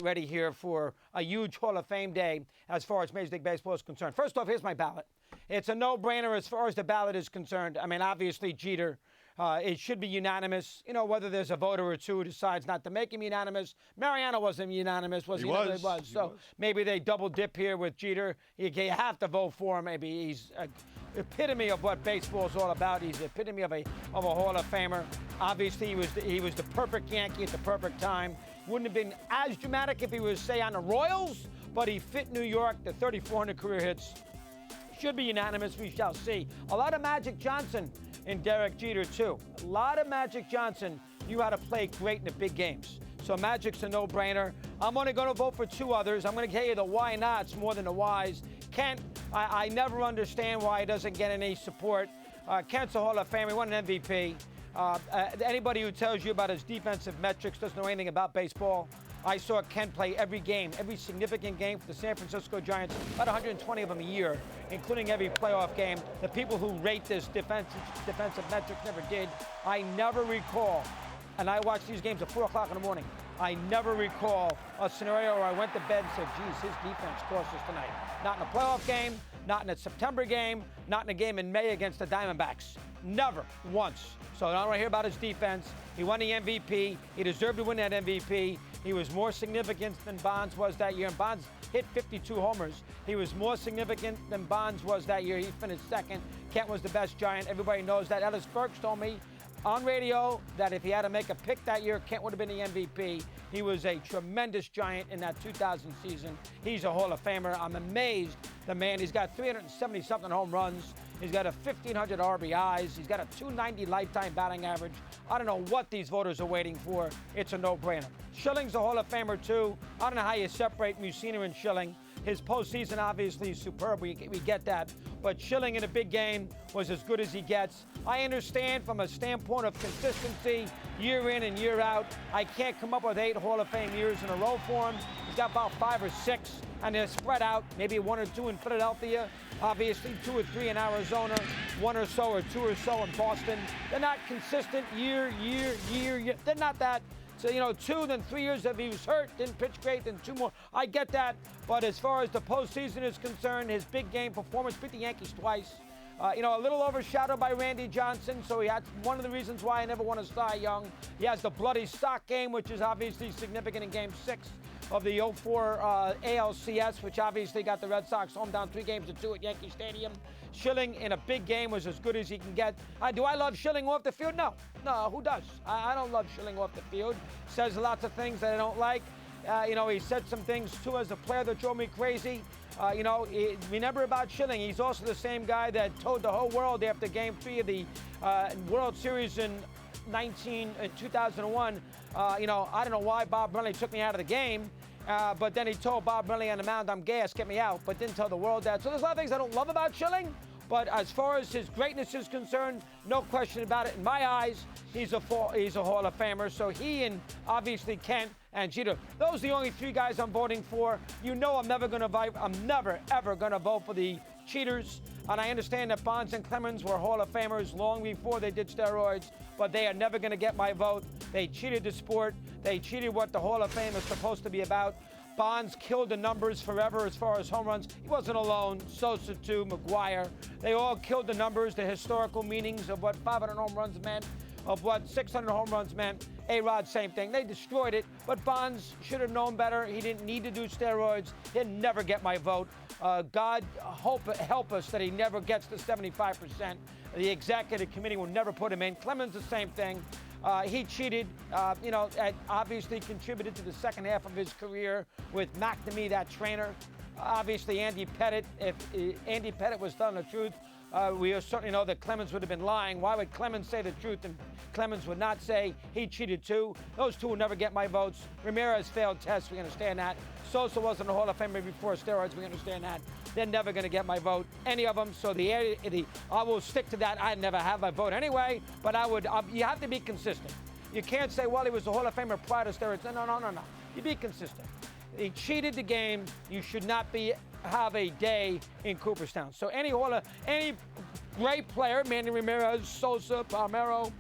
ready here for a huge Hall of Fame day as far as Major League Baseball is concerned. First off, here's my ballot. It's a no-brainer as far as the ballot is concerned. I mean, obviously, Jeter. It should be unanimous. You know, whether there's a voter or two who decides not to make him unanimous. Mariano wasn't unanimous, was he? He was. So maybe they double dip here with Jeter. You have to vote for him. Maybe he's an epitome of what baseball is all about. He's the epitome of a Hall of Famer. Obviously, he was the perfect Yankee at the perfect time. Wouldn't have been as dramatic if he was, say, on the Royals, but he fit New York, the 3,400 career hits. Should be unanimous, we shall see. A lot of Magic Johnson and Derek Jeter, too. A lot of Magic Johnson knew how to play great in the big games. So Magic's a no-brainer. I'm only going to vote for two others. I'm going to tell you the why nots more than the whys. Kent, I never understand why he doesn't get any support. Kent's a Hall of Famer. He won an MVP. Anybody who tells you about his defensive metrics doesn't know anything about baseball. I saw Kent play every game, every significant game for the San Francisco Giants, about 120 of them a year, including every playoff game. The people who rate this defensive metrics never did. I never recall, and I watched these games at 4 o'clock in the morning, I never recall a scenario where I went to bed and said, geez, his defense cost us tonight. Not in a playoff game, not in a September game, not in a game in May against the Diamondbacks. Never once. So I don't want to hear about his defense. He won the MVP. He deserved to win that MVP. He was more significant than Bonds was that year. And Bonds hit 52 homers. He was more significant than Bonds was that year. He finished second. Kent was the best Giant. Everybody knows that. Ellis Burks told me on radio that if he had to make a pick that year, Kent would have been the MVP. He was a tremendous Giant in that 2000 season. He's a Hall of Famer. I'm amazed. The man, he's got 370-something home runs. He's got a 1,500 RBIs. He's got a 290 lifetime batting average. I don't know what these voters are waiting for. It's a no-brainer. Schilling's a Hall of Famer, too. I don't know how you separate Mussina and Schilling. His postseason, obviously, is superb. We get that. But Schilling in a big game was as good as he gets. I understand from a standpoint of consistency, year in and year out. I can't come up with 8 Hall of Fame years in a row for him. He's got about 5 or 6, and they're spread out. Maybe 1 or 2 in Philadelphia. Obviously, 2 or 3 in Arizona, 1 or so or 2 or so in Boston. They're not consistent year. They're not that. So, 2, then 3 years if he was hurt, didn't pitch great, then 2 more. I get that. But as far as the postseason is concerned, his big game performance, beat the Yankees twice. A little overshadowed by Randy Johnson, so he had one of the reasons why I never won a Cy Young. He has the bloody sock game, which is obviously significant in Game 6 of the 04 ALCS, which obviously got the Red Sox home down 3-2 at Yankee Stadium. Schilling in a big game was as good as he can get. Do I love Schilling off the field? No, who does? I don't love Schilling off the field. Says lots of things that I don't like. He said some things, too, as a player that drove me crazy. Remember about Schilling, he's also the same guy that told the whole world after Game 3 of the World Series in 2001, I don't know why Bob Brenly took me out of the game, but then he told Bob Brenly on the mound, I'm gas, get me out, but didn't tell the world that. So there's a lot of things I don't love about Schilling, but as far as his greatness is concerned, no question about it. In my eyes, he's a Hall of Famer. So he and obviously Kent and Jeter, those are the only 3 guys I'm voting for. I'm never, ever going to vote for the cheaters. And I understand that Bonds and Clemens were Hall of Famers long before they did steroids, but they are never going to get my vote. They cheated the sport. They cheated what the Hall of Fame is supposed to be about. Bonds killed the numbers forever as far as home runs. He wasn't alone. Sosa, too, McGuire. They all killed the numbers, the historical meanings of what 500 home runs meant, of what 600 home runs meant. A-Rod, same thing. They destroyed it, but Bonds should have known better. He didn't need to do steroids. He'll never get my vote. God help us that he never gets to 75%. The executive committee will never put him in. Clemens, the same thing. He cheated, obviously contributed to the second half of his career with McNamee, that trainer. Obviously, Andy Pettitte, if Andy Pettitte was telling the truth, we certainly know that Clemens would have been lying. Why would Clemens say the truth and Clemens would not say he cheated too? Those 2 will never get my votes. Ramirez failed tests, we understand that. Sosa wasn't a Hall of Famer before steroids, we understand that. They're never going to get my vote, any of them. So I will stick to that. I'd never have my vote anyway, but you have to be consistent. You can't say, well, he was a Hall of Famer prior to steroids. No. You be consistent. He cheated the game. You should not have a day in Cooperstown. So any great player, Manny Ramirez, Sosa, Palmeiro,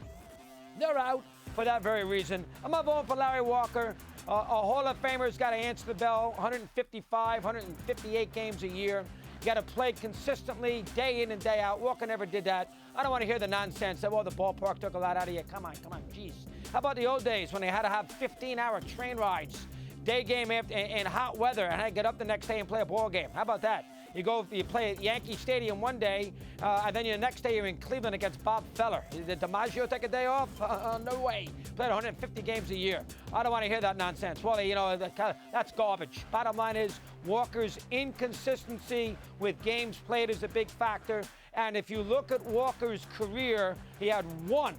they're out for that very reason. I'm not voting for Larry Walker. A Hall of Famer's got to answer the bell 155, 158 games a year. You got to play consistently, day in and day out. Walker never did that. I don't want to hear the nonsense that, well, the ballpark took a lot out of you. Come on, jeez. How about the old days when they had to have 15-hour train rides, day game in hot weather, and I get up the next day and play a ball game? How about that? You play at Yankee Stadium one day, and then the next day you're in Cleveland against Bob Feller. Did DiMaggio take a day off? No way. Played 150 games a year. I don't want to hear that nonsense. Well, that's garbage. Bottom line is Walker's inconsistency with games played is a big factor. And if you look at Walker's career, he had one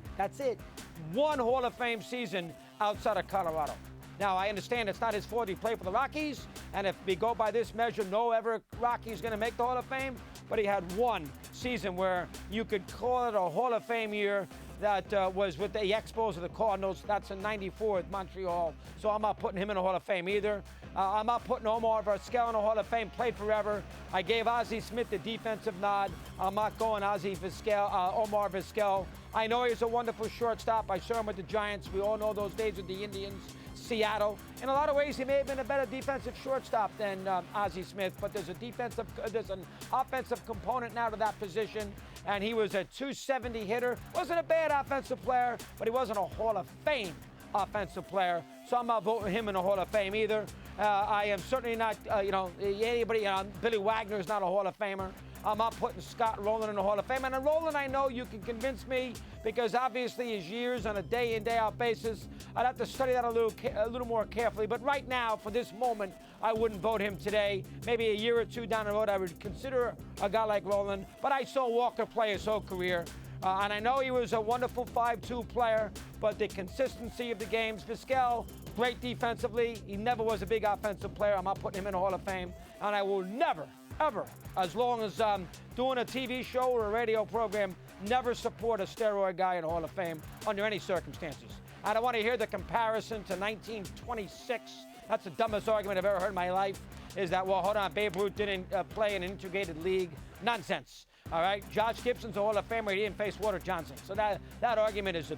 Hall of Fame season outside of Colorado. Now, I understand it's not his fault he played for the Rockies, and if we go by this measure, no ever Rocky is going to make the Hall of Fame, but he had one season where you could call it a Hall of Fame year that was with the Expos of the Cardinals. That's in '94 at Montreal, so I'm not putting him in the Hall of Fame either. I'm not putting Omar Vizquel in the Hall of Fame, played forever. I gave Ozzie Smith the defensive nod. I'm not going Omar Vizquel. I know he's a wonderful shortstop. I saw him with the Giants. We all know those days with the Indians. Seattle. In a lot of ways, he may have been a better defensive shortstop than Ozzie Smith, but there's an offensive component now to that position, and he was a .270 hitter. Wasn't a bad offensive player, but he wasn't a Hall of Fame offensive player, so I'm not voting him in the Hall of Fame either. I am certainly not, Billy Wagner is not a Hall of Famer. I'm not putting Scott Rowland in the Hall of Fame. And Rowland, I know you can convince me because obviously his years on a day-in, day-out basis, I'd have to study that a little more carefully. But right now, for this moment, I wouldn't vote him today. Maybe a year or two down the road, I would consider a guy like Rowland. But I saw Walker play his whole career. And I know he was a wonderful 5-2 player, but the consistency of the games, Vizquel, great defensively. He never was a big offensive player. I'm not putting him in the Hall of Fame. And I will never, ever, as long as I'm doing a TV show or a radio program, never support a steroid guy in the Hall of Fame under any circumstances. I don't want to hear the comparison to 1926. That's the dumbest argument I've ever heard in my life, is that, well, hold on, Babe Ruth didn't play in an integrated league. Nonsense. All right, Josh Gibson's a Hall of Famer. He didn't face Walter Johnson. So that argument is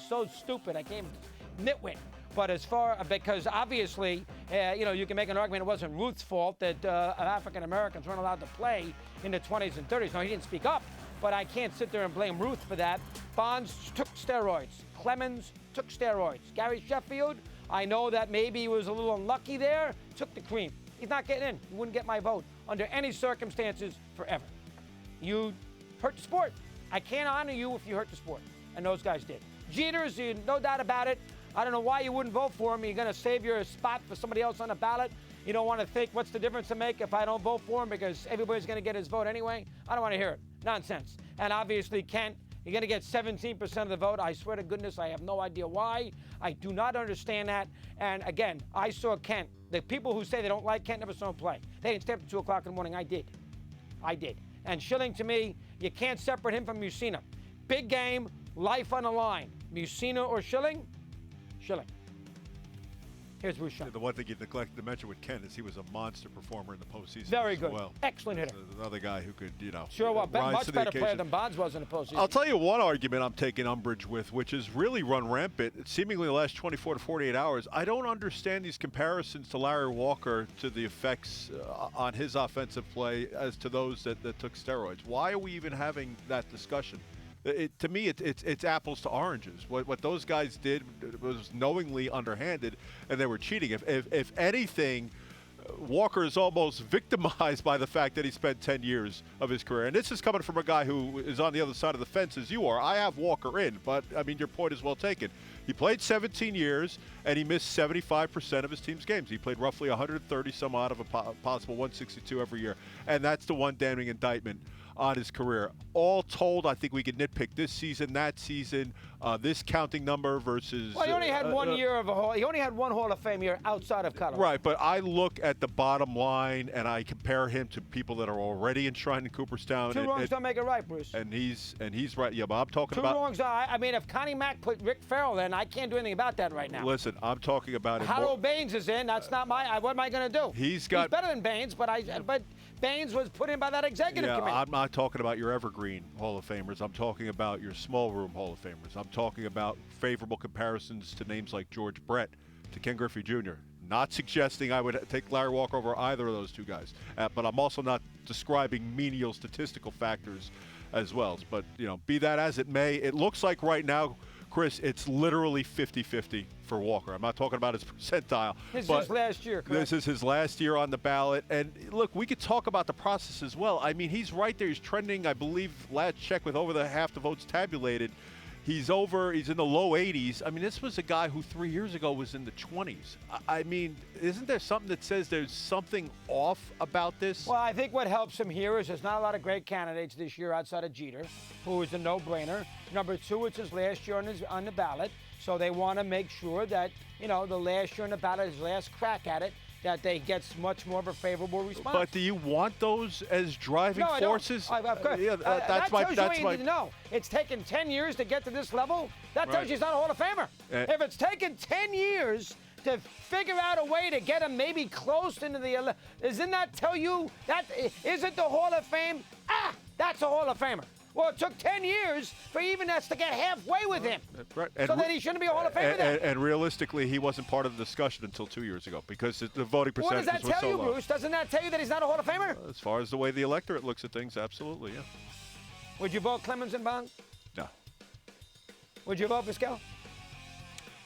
so stupid. I can't nitwit. But because obviously, you can make an argument it wasn't Ruth's fault that African Americans weren't allowed to play in the 20s and 30s. No, he didn't speak up, but I can't sit there and blame Ruth for that. Bonds took steroids. Clemens took steroids. Gary Sheffield, I know that maybe he was a little unlucky there, took the cream. He's not getting in. He wouldn't get my vote under any circumstances forever. You hurt the sport. I can't honor you if you hurt the sport, and those guys did. Jeter's, no doubt about it. I don't know why you wouldn't vote for him. You're going to save your spot for somebody else on the ballot. You don't want to think, what's the difference to make if I don't vote for him because everybody's going to get his vote anyway? I don't want to hear it. Nonsense. And obviously, Kent, you're going to get 17% of the vote. I swear to goodness, I have no idea why. I do not understand that. And again, I saw Kent. The people who say they don't like Kent never saw him play. They didn't stay up at 2 o'clock in the morning. I did. And Schilling, to me, you can't separate him from Musina. Big game, life on the line. Musina or Schilling? Schilling. Here's Bruce Schilling. The one thing you neglected to mention with Kent is he was a monster performer in the postseason. Very good. Well. Excellent hitter. Another guy who could, Sure, well, rise much to the better occasion. player than Bonds was in the postseason. I'll tell you one argument I'm taking umbrage with, which is really run rampant, seemingly the last 24 to 48 hours. I don't understand these comparisons to Larry Walker to the effects on his offensive play as to those that took steroids. Why are we even having that discussion? To me, it's apples to oranges. What those guys did was knowingly underhanded, and they were cheating. If anything, Walker is almost victimized by the fact that he spent 10 years of his career. And this is coming from a guy who is on the other side of the fence as you are. I have Walker in, but, I mean, your point is well taken. He played 17 years, and he missed 75% of his team's games. He played roughly 130 some odd of a possible 162 every year. And that's the one damning indictment on his career. All told, I think we could nitpick this season, that season, this counting number versus. Well, he only had 1 year of a Hall. He only had one Hall of Fame year outside of Colorado. Right, but I look at the bottom line and I compare him to people that are already enshrined in Cooperstown. Two wrongs don't make it right, Bruce. And he's right. Yeah, but I'm talking Two about. Two wrongs. I mean, if Connie Mack put Rick Farrell in, I can't do anything about that right now. Listen, I'm talking about. Harold Baines is in. That's not my. What am I going to do? He's better than Baines, but Baines was put in by that executive committee. I'm not talking about your evergreen Hall of Famers. I'm talking about your small room Hall of Famers. I'm talking about favorable comparisons to names like George Brett, to Ken Griffey Jr. Not suggesting I would take Larry Walker over either of those two guys, but I'm also not describing menial statistical factors as well. But, be that as it may, it looks like right now, Chris, it's literally 50-50 for Walker. I'm not talking about his percentile. This is his last year, correct? This is his last year on the ballot. And, look, we could talk about the process as well. I mean, he's right there. He's trending, I believe, last check with over half the votes tabulated. He's in the low 80s. I mean, this was a guy who 3 years ago was in the 20s. I mean, isn't there something that says there's something off about this? Well, I think what helps him here is there's not a lot of great candidates this year outside of Jeter, who is a no-brainer. Number two, it's his last year on the ballot, so they want to make sure that, the last year on the ballot, his last crack at it, that they gets much more of a favorable response. But do you want those as driving forces? Of course. That's my. No, it's taken 10 years to get to this level. That tells you he's not a Hall of Famer. If it's taken 10 years to figure out a way to get him maybe close into the, doesn't that tell you that isn't the Hall of Fame? That's a Hall of Famer. Well, it took 10 years for even us to get halfway with him. Right. So then he shouldn't be a Hall of Famer then. And realistically, he wasn't part of the discussion until 2 years ago because the voting percentage was so low. What does that tell you, Bruce? Doesn't that tell you that he's not a Hall of Famer? As far as the way the electorate looks at things, absolutely, yeah. Would you vote Clemens and Bond? No. Would you vote Vizquel?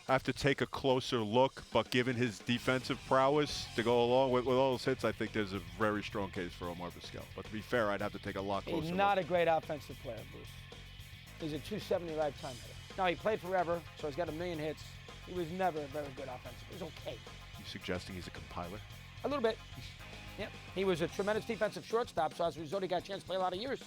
I have to take a closer look, but given his defensive prowess to go along with all those hits, I think there's a very strong case for Omar Vizquel. But to be fair, I'd have to take a lot closer look. He's not a great offensive player, Bruce. He's a 270 lifetime hitter. Now, he played forever, so he's got 1 million hits. He was never a very good offensive. He was okay. You suggesting he's a compiler? A little bit. Yeah. He was a tremendous defensive shortstop, so as a result, he got a chance to play a lot of years.